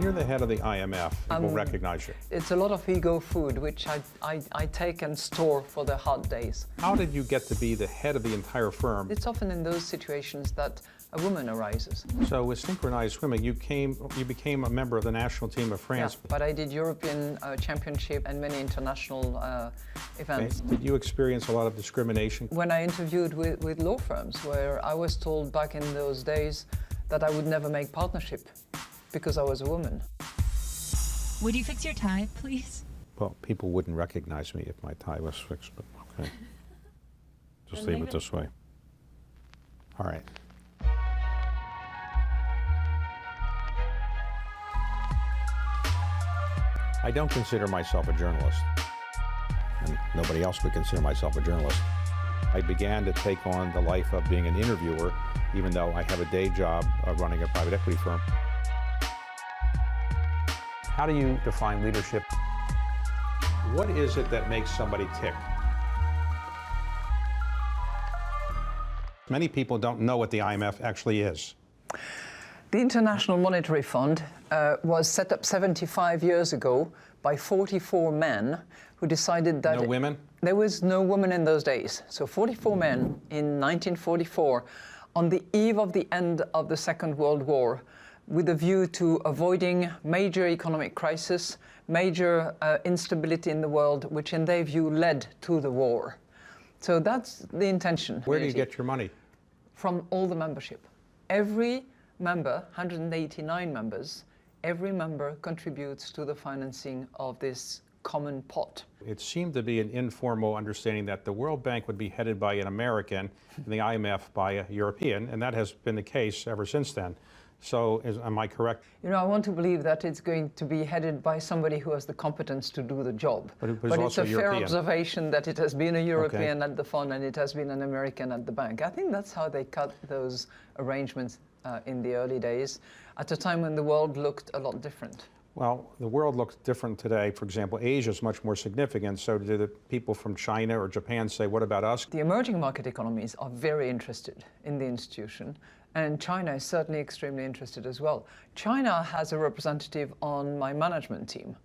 you're the head of the IMF, people recognize you. It's a lot of ego food, which I take and store for the hard days. How did you get to be the head of the entire firm? It's often in those situations that a woman arises. So with synchronized swimming, you became a member of the national team of France. Yeah, but I did European Championship and many international events. Okay. Did you experience a lot of discrimination? When I interviewed with law firms, where I was told back in those days that I would never make partnership because I was a woman. Would you fix your tie, please? Well, people wouldn't recognize me if my tie was fixed, but okay. Just leave it this way. All right. I don't consider myself a journalist, and nobody else would consider myself a journalist. I began to take on the life of being an interviewer, even though I have a day job of running a private equity firm. How do you define leadership? What is it that makes somebody tick? Many people don't know what the IMF actually is. The International Monetary Fund was set up 75 years ago by 44 men who decided that... No women? There was no woman in those days. So 44 men in 1944, on the eve of the end of the Second World War, with a view to avoiding major economic crisis, major instability in the world, which in their view led to the war. So that's the intention. Where do you get your money? From all the membership. Every member, 189 members, every member contributes to the financing of this common pot. It seemed to be an informal understanding that the World Bank would be headed by an American and the IMF by a European, and that has been the case ever since then. So, am I correct? You know, I want to believe that it's going to be headed by somebody who has the competence to do the job. But it's a fair European. Observation that it has been a European at the fund and it has been an American at the bank. I think that's how they cut those arrangements in the early days, at a time when the world looked a lot different. Well, the world looks different today. For example, Asia is much more significant. So do the people from China or Japan say, what about us? The emerging market economies are very interested in the institution, and China is certainly extremely interested as well. China has a representative on my management team.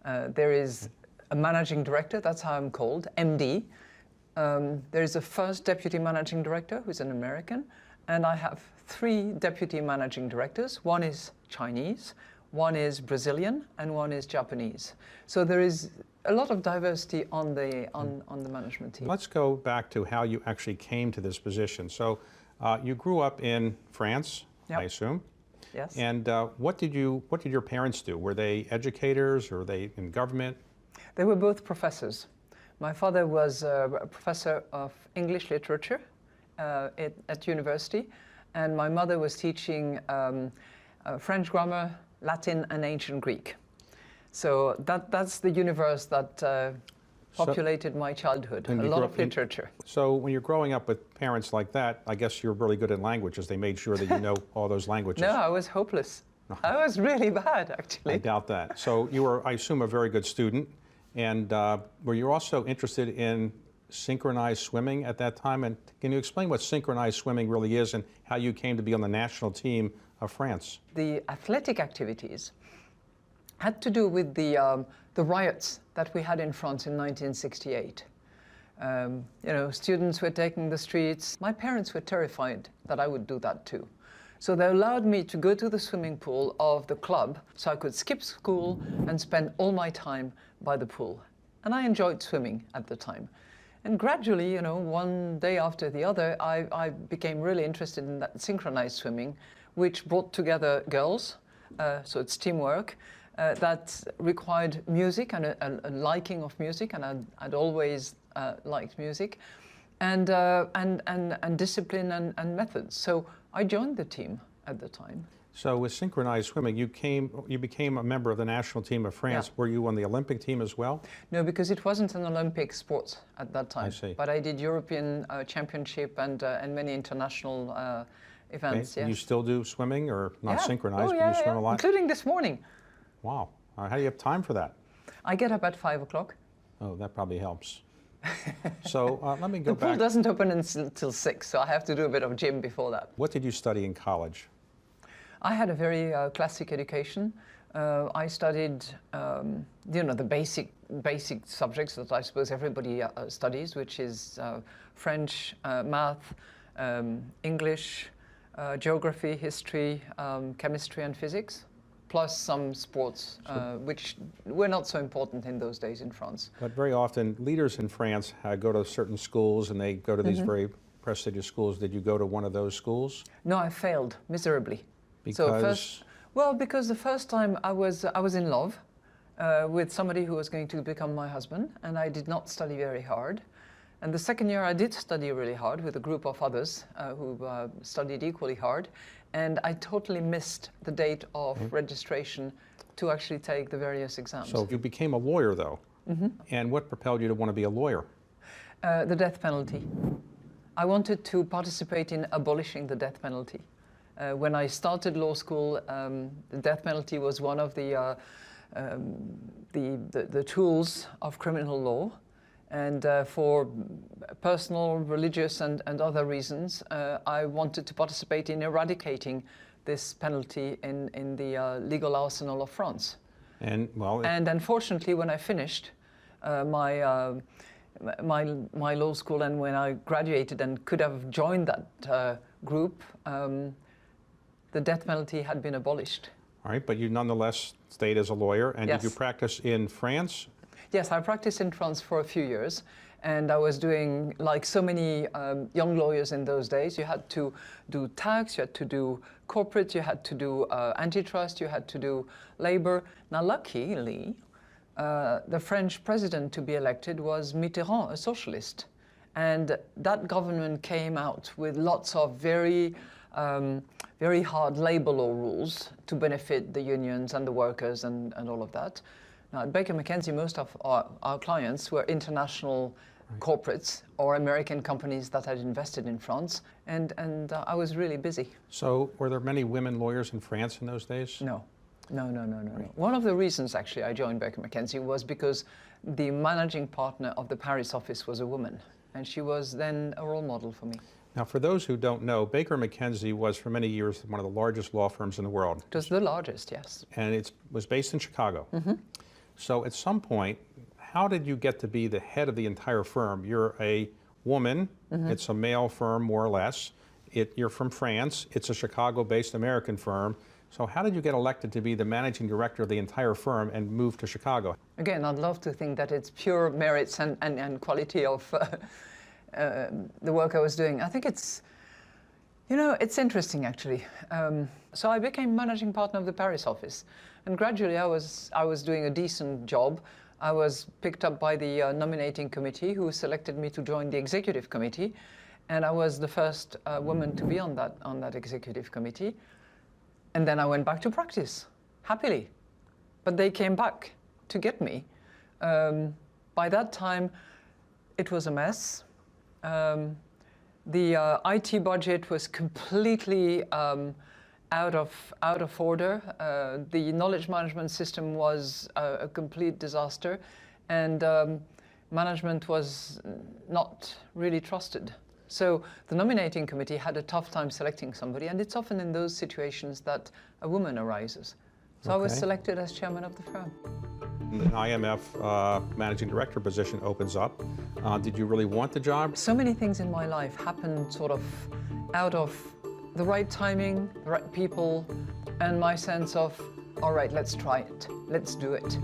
There is a managing director, that's how I'm called, MD. There is a first deputy managing director who's an American, and I have 3 deputy managing directors. One is Chinese, one is Brazilian, and one is Japanese. So there is a lot of diversity on the management team. Let's go back to how you actually came to this position. So you grew up in France, Yep. I assume. Yes. And what did your parents do? Were they educators or were they in government? They were both professors. My father was a professor of English literature at university, and my mother was teaching French grammar, Latin, and ancient Greek. So that's the universe that populated my childhood, a lot of literature. So when you're growing up with parents like that, I guess you're really good at languages. They made sure that you know all those languages. No, I was hopeless. I was really bad, actually. I doubt that. So you were, I assume, a very good student. And were you also interested in synchronized swimming at that time? And can you explain what synchronized swimming really is and how you came to be on the national team of France? The athletic activities had to do with the riots that we had in France in 1968. You know, students were taking the streets. My parents were terrified that I would do that too. So they allowed me to go to the swimming pool of the club so I could skip school and spend all my time by the pool. And I enjoyed swimming at the time. And gradually, you know, one day after the other, I became really interested in that synchronized swimming, which brought together girls, so it's teamwork, that required music and a liking of music, and I'd always liked music, and discipline and methods. So I joined the team at the time. So with synchronized swimming, you became a member of the national team of France. Yeah. Were you on the Olympic team as well? No, because it wasn't an Olympic sport at that time. I see. But I did European Championship and many international events. Okay. Yes. You still do swimming, or not synchronized, oh, but you swim a lot? Including this morning. Wow. How do you have time for that? I get up at 5 o'clock. Oh, that probably helps. So let me go The pool back. doesn't open until 6, so I have to do a bit of gym before that. What did you study in college? I had a very classic education. I studied, the basic subjects that I suppose everybody studies, which is French, math, English, geography, history, chemistry and physics, plus some sports, which were not so important in those days in France. But very often, leaders in France go to certain schools and they go to these very prestigious schools. Did you go to one of those schools? No, I failed miserably. Because? Because the first time I was in love with somebody who was going to become my husband, and I did not study very hard. And the second year I did study really hard with a group of others who studied equally hard, and I totally missed the date of registration to actually take the various exams. So you became a lawyer, though. And what propelled you to want to be a lawyer? The death penalty. I wanted to participate in abolishing the death penalty. When I started law school, the death penalty was one of the tools of criminal law. And for personal, religious, and other reasons, I wanted to participate in eradicating this penalty in the legal arsenal of France. And unfortunately, when I finished my law school and when I graduated and could have joined that group, the death penalty had been abolished. All right, but you nonetheless stayed as a lawyer, and Yes. did you practice in France? Yes, I practiced in France for a few years, and I was doing, like so many young lawyers in those days, you had to do tax, you had to do corporate, you had to do antitrust, you had to do labor. Now, luckily, the French president to be elected was Mitterrand, a socialist. And that government came out with lots of very hard labor law rules to benefit the unions and the workers and all of that. Now, at Baker McKenzie, most of our clients were international corporates or American companies that had invested in France, and I was really busy. So were there many women lawyers in France in those days? No. One of the reasons, actually, I joined Baker McKenzie was because the managing partner of the Paris office was a woman, and she was then a role model for me. Now, for those who don't know, Baker McKenzie was for many years one of the largest law firms in the world. It was the largest, yes. And it was based in Chicago. So at some point, how did you get to be the head of the entire firm? You're a woman, it's a male firm more or less. You're from France, it's a Chicago-based American firm. So how did you get elected to be the managing director of the entire firm and move to Chicago? Again, I'd love to think that it's pure merits and quality of the work I was doing. I think it's interesting, actually. So I became managing partner of the Paris office, and gradually I was doing a decent job. I was picked up by the nominating committee, who selected me to join the executive committee, and I was the first woman to be on that executive committee. And then I went back to practice, happily. But they came back to get me. By that time, it was a mess. The IT budget was completely out of order. The knowledge management system was a complete disaster, and management was not really trusted. So the nominating committee had a tough time selecting somebody, and it's often in those situations that a woman arises. So I was selected as chairman of the firm. The IMF managing director position opens up. Did you really want the job? So many things in my life happened sort of out of the right timing, the right people, and my sense of, all right, let's try it, let's do it.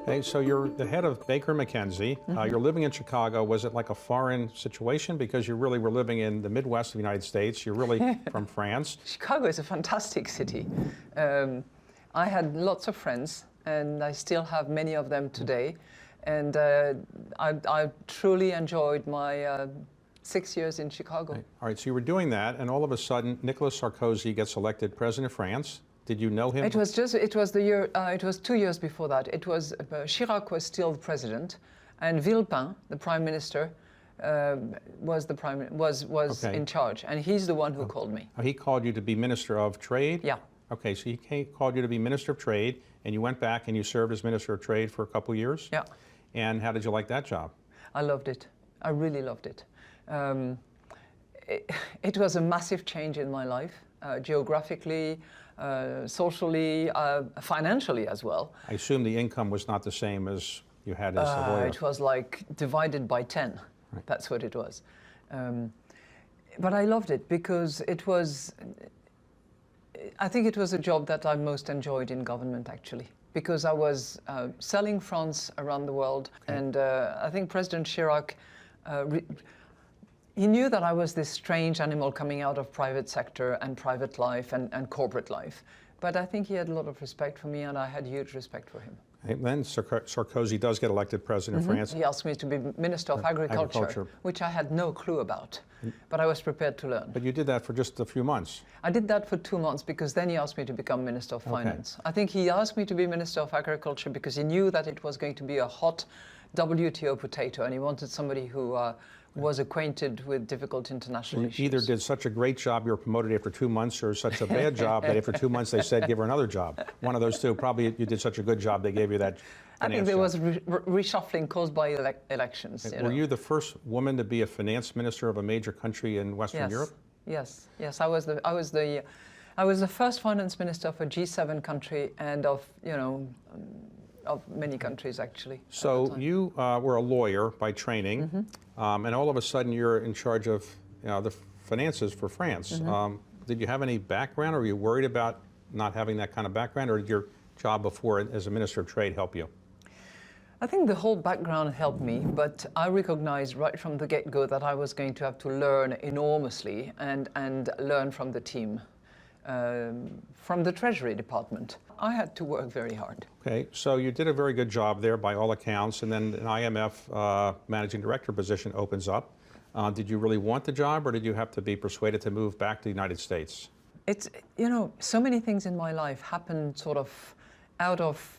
Okay, so you're the head of Baker McKenzie. You're living in Chicago. Was it like a foreign situation because you really were living in the Midwest of the United States? You're really from France. Chicago is a fantastic city. I had lots of friends, and I still have many of them today. And I truly enjoyed my 6 years in Chicago. Right. All right, so you were doing that, and all of a sudden, Nicolas Sarkozy gets elected president of France. Did you know him? It was 2 years before that. It was Chirac was still the president, and Villepin, the prime minister, was in charge, and he's the one who called me. He called you to be Minister of Trade? Yeah. Okay, so called you to be Minister of Trade, and you went back and you served as Minister of Trade for a couple of years? Yeah. And how did you like that job? I loved it. I really loved it. It was a massive change in my life, geographically, socially, financially as well. I assume the income was not the same as you had as a lawyer. It was like divided by 10. Right. That's what it was. But I loved it because I think it was a job that I most enjoyed in government, actually, because I was selling France around the world. Okay. And I think President Chirac, he knew that I was this strange animal coming out of private sector and private life and corporate life. But I think he had a lot of respect for me, and I had huge respect for him. And then Sarkozy does get elected president of France. He asked me to be Minister of Agriculture, which I had no clue about, but I was prepared to learn. But you did that for just a few months. I did that for 2 months because then he asked me to become Minister of Finance. I think he asked me to be Minister of Agriculture because he knew that it was going to be a hot WTO potato, and he wanted somebody who was acquainted with difficult international issues. You either did such a great job you were promoted after 2 months, or such a bad job that after 2 months they said give her another job. One of those two. Probably you did such a good job they gave you that. I think there was reshuffling caused by elections. Were you the first woman to be a finance minister of a major country in Western Europe? Yes. I was the first finance minister of a G7 country and of many countries, actually. So you were a lawyer by training, and all of a sudden you're in charge of the finances for France. Did you have any background, or were you worried about not having that kind of background, or did your job before as a Minister of Trade help you? I think the whole background helped me, but I recognized right from the get-go that I was going to have to learn enormously and learn from the team, from the Treasury Department. I had to work very hard. Okay, so you did a very good job there by all accounts, and then an IMF Managing Director position opens up. Did you really want the job, or did you have to be persuaded to move back to the United States? It's, so many things in my life happened sort of out of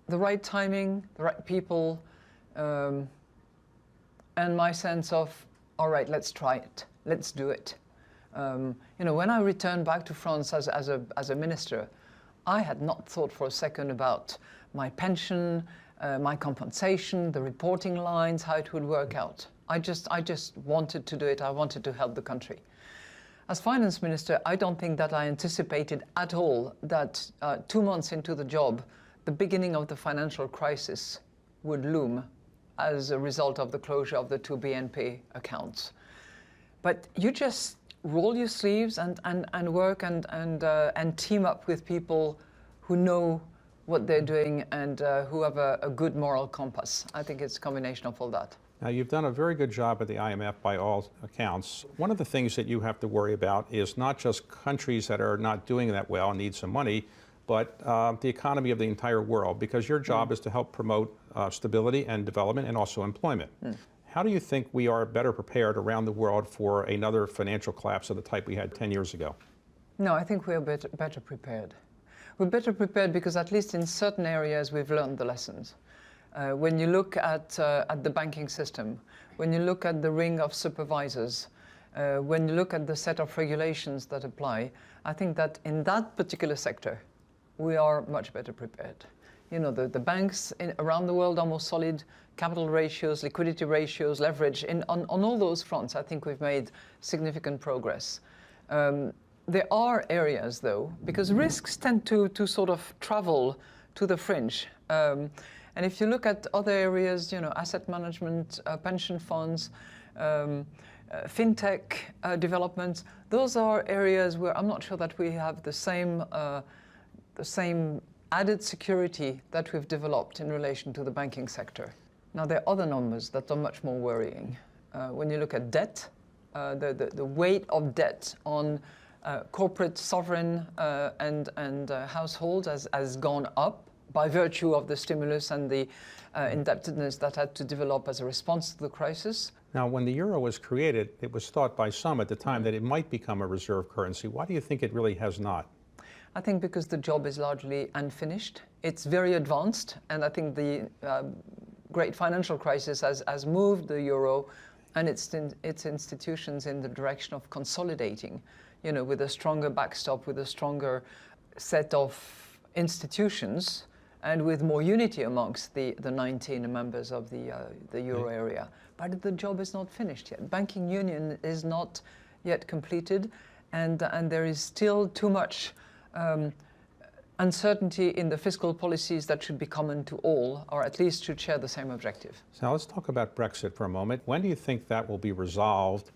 the right timing, the right people, and my sense of, all right, let's try it, let's do it. When I returned back to France as a minister, I had not thought for a second about my pension, my compensation, the reporting lines, how it would work out. I just wanted to do it. I wanted to help the country. As finance minister, I don't think that I anticipated at all that 2 months into the job, the beginning of the financial crisis would loom as a result of the closure of the 2 BNP accounts. But you just roll your sleeves and work and team up with people who know what they're doing and who have a good moral compass. I think it's a combination of all that. Now, you've done a very good job at the IMF by all accounts. One of the things that you have to worry about is not just countries that are not doing that well and need some money, but the economy of the entire world, because your job is to help promote stability and development and also employment. How do you think we are better prepared around the world for another financial collapse of the type we had 10 years ago? No, I think we're better prepared. We're better prepared because at least in certain areas we've learned the lessons. When you look at the banking system, when you look at the ring of supervisors, when you look at the set of regulations that apply, I think that in that particular sector, we are much better prepared. The banks around the world are more solid, capital ratios, liquidity ratios, leverage. On all those fronts, I think we've made significant progress. There are areas, though, because risks tend to sort of travel to the fringe. And if you look at other areas, asset management, pension funds, fintech developments, those are areas where I'm not sure that we have the same added security that we've developed in relation to the banking sector. Now, there are other numbers that are much more worrying. When you look at debt, the weight of debt on corporate, sovereign, and households has gone up by virtue of the stimulus and the indebtedness that had to develop as a response to the crisis. Now, when the euro was created, it was thought by some at the time that it might become a reserve currency. Why do you think it really has not? I think because the job is largely unfinished. It's very advanced, and I think the great financial crisis has moved the euro and its institutions in the direction of consolidating. with a stronger backstop, with a stronger set of institutions, and with more unity amongst the 19 members of the euro area. But the job is not finished yet. Banking union is not yet completed, and there is still too much uncertainty in the fiscal policies that should be common to all, or at least should share the same objective. So let's talk about Brexit for a moment. When do you think that will be resolved?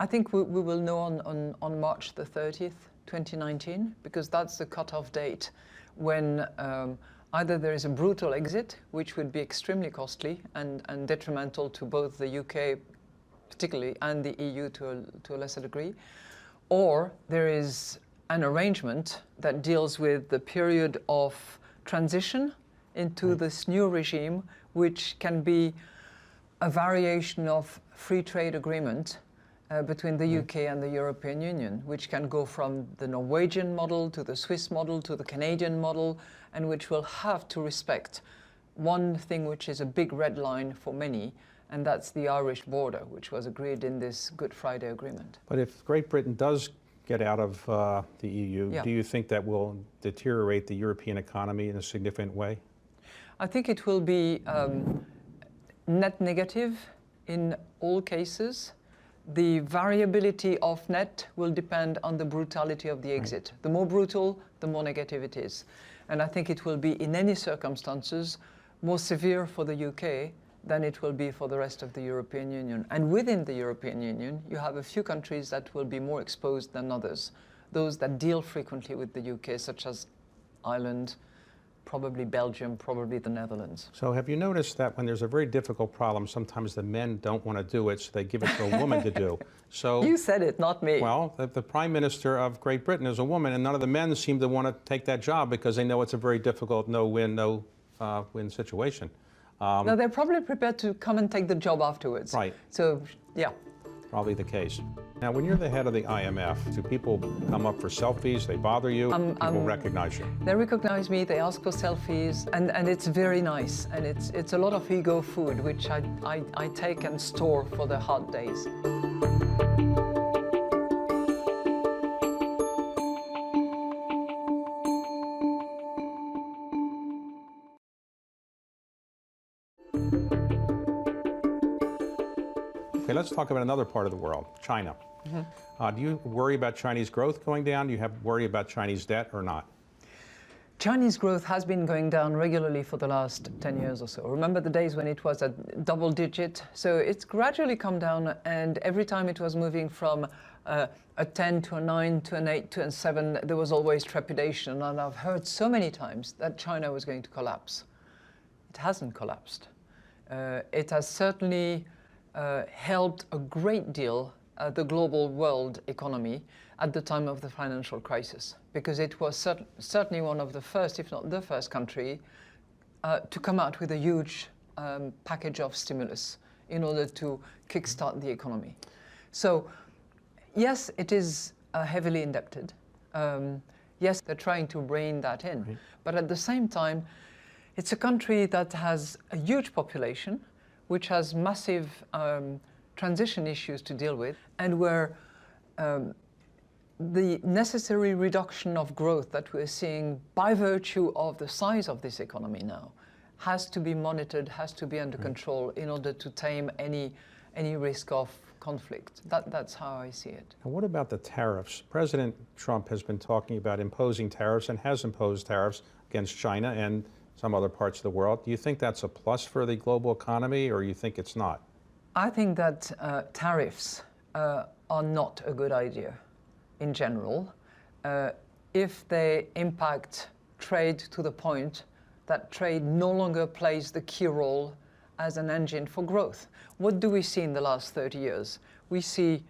I think we will know on March the 30th, 2019, because that's the cutoff date when either there is a brutal exit, which would be extremely costly and detrimental to both the UK particularly and the EU to a lesser degree, or there is an arrangement that deals with the period of transition into this new regime, which can be a variation of free trade agreement between the UK and the European Union, which can go from the Norwegian model to the Swiss model to the Canadian model, and which will have to respect one thing which is a big red line for many, and that's the Irish border, which was agreed in this Good Friday Agreement. But if Great Britain does get out of the EU, Yeah. do you think that will deteriorate the European economy in a significant way? I think it will be net negative in all cases. The variability of net will depend on the brutality of the exit. The more brutal, the more negative it is. And I think it will be, in any circumstances, more severe for the UK than it will be for the rest of the European Union. And within the European Union, you have a few countries that will be more exposed than others. Those that deal frequently with the UK, such as Ireland, probably Belgium, probably the Netherlands. So have you noticed that when there's a very difficult problem, sometimes the men don't want to do it, so they give it to a woman to do? So You said it, not me. well, the Prime Minister of Great Britain is a woman, and none of the men seem to want to take that job because they know it's a very difficult no-win, no-win situation. No, they're probably prepared to come and take the job afterwards. Right. So, yeah. Probably the case. Now, when you're the head of the IMF, do people come up for selfies? They bother you? People recognize you? They recognize me, they ask for selfies, and it's very nice. And it's a lot of ego food, which I take and store for the hard days. Okay, let's talk about another part of the world, China. Do you worry about Chinese growth going down? Do you have worry about Chinese debt or not? Chinese growth has been going down regularly for the last 10 years or so. Remember the days when it was at double digit? So it's gradually come down, and every time it was moving from a 10 to a 9 to an 8 to a 7, there was always trepidation. And I've heard so many times that China was going to collapse. It hasn't collapsed. It has certainly helped a great deal the global world economy at the time of the financial crisis, because it was certainly one of the first, if not the first country, to come out with a huge package of stimulus in order to kickstart the economy. So, yes, it is heavily indebted. Yes, they're trying to rein that in. Right. But at the same time, it's a country that has a huge population, which has massive transition issues to deal with, and where the necessary reduction of growth that we're seeing by virtue of the size of this economy now has to be monitored, has to be under control in order to tame any risk of conflict. That's how I see it. And what about the tariffs? President Trump has been talking about imposing tariffs and has imposed tariffs against China and some other parts of the world. Do you think that's a plus for the global economy, or you think it's not? I think that tariffs are not a good idea in general if they impact trade to the point that trade no longer plays the key role as an engine for growth. What do we see in the last 30 years? We see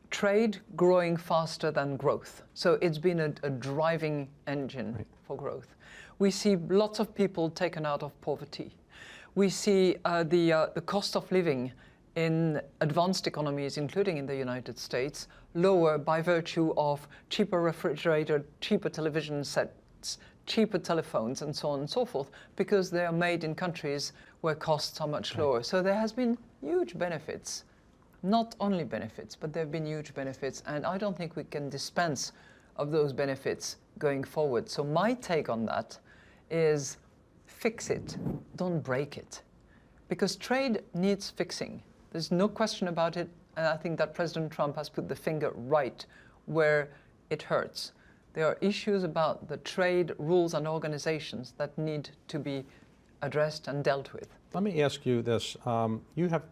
trade growing faster than growth. So it's been a driving engine for growth. We see lots of people taken out of poverty. We see the cost of living in advanced economies, including in the United States, lower by virtue of cheaper refrigerator, cheaper television sets, cheaper telephones, and so on and so forth, because they are made in countries where costs are much lower. So there has been huge benefits, not only benefits, but there have been huge benefits, and I don't think we can dispense of those benefits going forward. So my take on that is fix it, don't break it. Because trade needs fixing. There's no question about it, and I think that President Trump has put the finger right where it hurts. There are issues about the trade rules and organizations that need to be addressed and dealt with. Let me ask you this. You have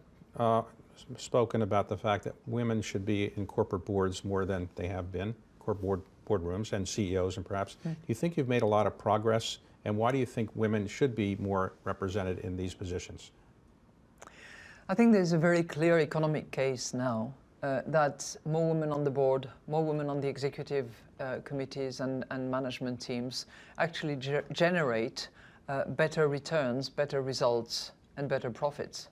spoken about the fact that women should be in corporate boards more than they have been, corporate boardrooms and CEOs and perhaps. Do you think you've made a lot of progress? And why do you think women should be more represented in these positions? I think there's a very clear economic case now that more women on the board, more women on the executive committees and management teams actually generate better returns, better results, and better profits.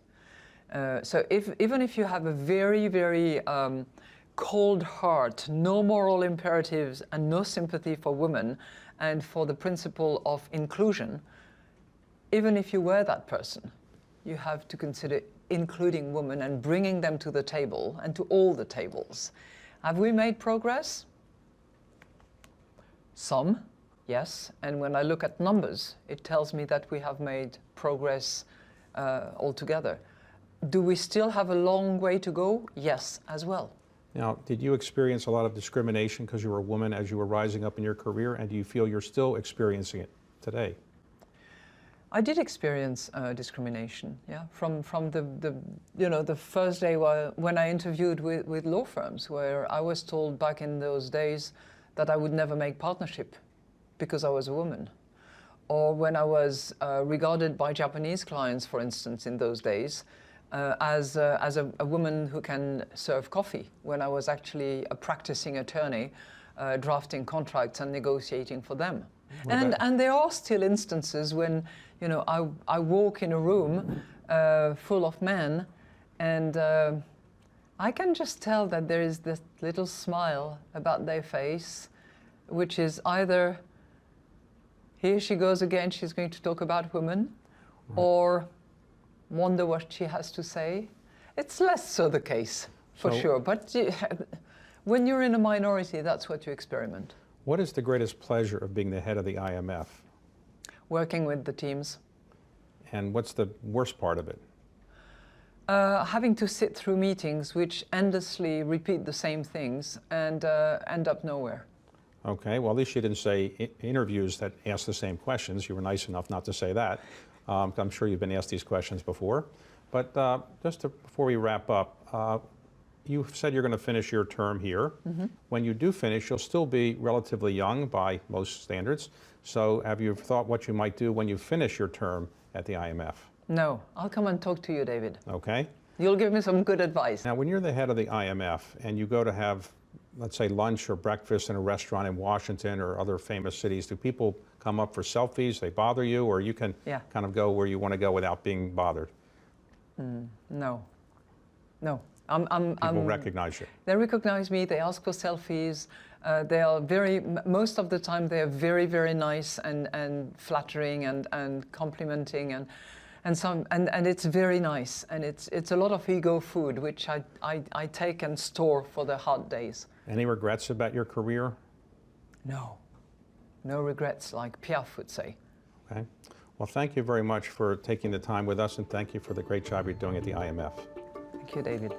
So even if you have a very, very cold heart, no moral imperatives and no sympathy for women and for the principle of inclusion, even if you were that person, you have to consider including women and bringing them to the table and to all the tables. Have we made progress? Some, yes. And when I look at numbers, it tells me that we have made progress altogether. Do we still have a long way to go? Yes, as well. Now, did you experience a lot of discrimination because you were a woman as you were rising up in your career, and do you feel you're still experiencing it today? I did experience discrimination, yeah, from the first day when I interviewed with law firms, where I was told back in those days that I would never make partnership because I was a woman, or when I was regarded by Japanese clients, for instance, in those days, as a woman who can serve coffee, when I was actually a practicing attorney, drafting contracts and negotiating for them. And there are still instances when, you know, I walk in a room full of men, and I can just tell that there is this little smile about their face, which is either, here she goes again, she's going to talk about women, or wonder what she has to say. It's less so the case, for sure, but when you're in a minority, that's what you experiment. What is the greatest pleasure of being the head of the IMF? Working with the teams. And what's the worst part of it? Having to sit through meetings which endlessly repeat the same things and end up nowhere. Okay, well, at least you didn't say interviews that ask the same questions. You were nice enough not to say that. I'm sure you've been asked these questions before. But before we wrap up, you said you're going to finish your term here. Mm-hmm. When you do finish, you'll still be relatively young by most standards. So have you thought what you might do when you finish your term at the IMF? No, I'll come and talk to you, David. Okay. You'll give me some good advice. Now, when you're the head of the IMF and you go to have, let's say, lunch or breakfast in a restaurant in Washington or other famous cities, do people come up for selfies? They bother you, or you can kind of go where you want to go without being bothered? No. People recognize you. They recognize me. They ask for selfies. They are most of the time they are very, very nice and flattering and complimenting and it's very nice, and it's a lot of ego food which I take and store for the hard days. Any regrets about your career? No regrets, like Piaf would say. Okay. Well, thank you very much for taking the time with us, and thank you for the great job you're doing at the IMF. Thank you, David.